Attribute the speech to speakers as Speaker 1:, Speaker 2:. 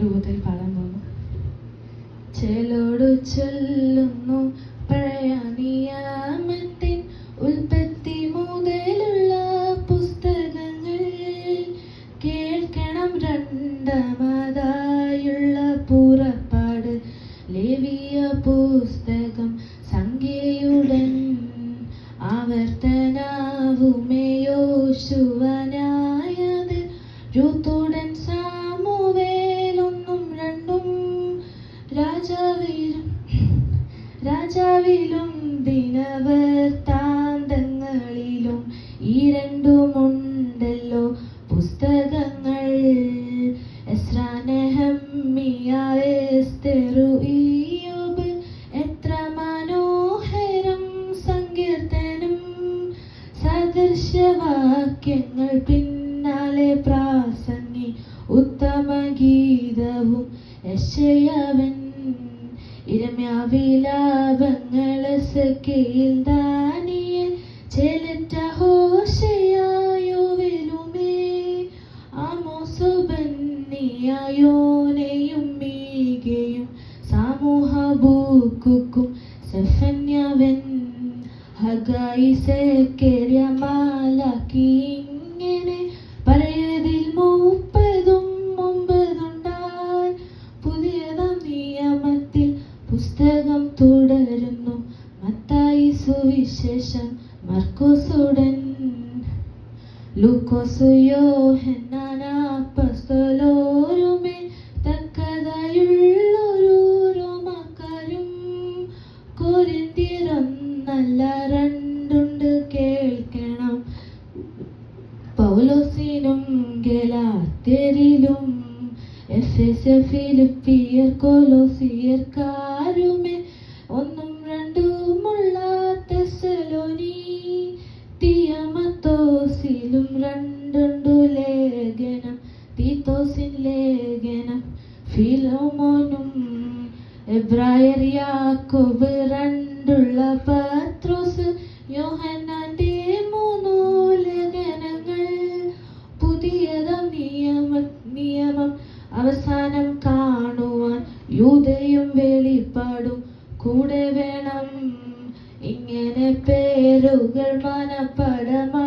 Speaker 1: രൂപത്തിൽ പാടാൻ പോകുന്നു. ചേലോടു ചൊല്ലുന്നു പഴയ നിയമത്തിൻ ഉൽപ്പത്തി മുതലുള്ള പുസ്തകങ്ങൾ കേൾക്കണം. രണ്ടാമതായുള്ള പുറപ്പാട്, ലേവിയ പുസ്തകം, സംഖ്യയുടൻ ആവർത്തനാവുമേ യോശുവനായത്, രൂത്തുടൻ സാമുവേൽ 1-2, രാജാവിലും ദിനവൃത്താന്തങ്ങളിലും ഈ രണ്ടുമുണ്ടല്ലോ പുസ്തകങ്ങൾ. എസ്രാ, നെഹമ്യ, എസ്തേറു, ഇയ്യോബ്, എത്ര മനോഹരം സങ്കീർത്തനം. സദൃശവാക്യങ്ങൾ പിന്നാലെ പ്രാസംഗി, ഉത്തമഗീതവും യെശയ്യാവൻ. ഇരമ്യാവിലാപങ്ങൾ, എസെക്കിയേൽ, ദാനിയേൽ, ചേലറ്റ, ഹോശേയ, യോവേലുമേ, ആമോസ്, ഓബദ്യായ, യോനയും മീഖയും, സാമൂഹ, ഹബക്കൂക്കും, സെഫന്യാവൻ, ഹഗ്ഗായി, സെഖര്യാ, മലാക്കി. ഇങ്ങനെ പഴയതിൽ 39 പുതിയതാം നിയമത്തിൽ പുസ്തകം തുടരുന്നു. മത്തായി സുവിശേഷം, മർക്കോസുടൻ ലൂക്കോസ്, യോഹന്നാൻ, അപ്പസ്തോലരുമേ തക്കതായുള്ളൊരു റോമാക്കാരും. കൊരിന്ത്യർ 1-2 കേൾക്കണം. പൗലോസിനും ഗലാത്യരിലും, എഫെസ്യ, ഫിലിപ്പിയർ, കൊലോസിയർക്കാരുമേ 1-2 തെസ്സലോനിക്ക, തിമോഥെയോസിലും 2 ലേഖനം, തീത്തോസിൻ ലേഖനം, ഫിലോമോനും, എബ്രായർ, യാക്കോബ്, 2 പത്രോസ്, യോഹന്നാന്റെ 3 ലേഖനങ്ങൾ. പുതിയതാം നിയമം അവസാനം കാണുവാൻ യൂദയും വെളിപ്പാടും കൂടെ വേണം. ഇങ്ങനെ പേരുകൾ മനഃപാഠമാ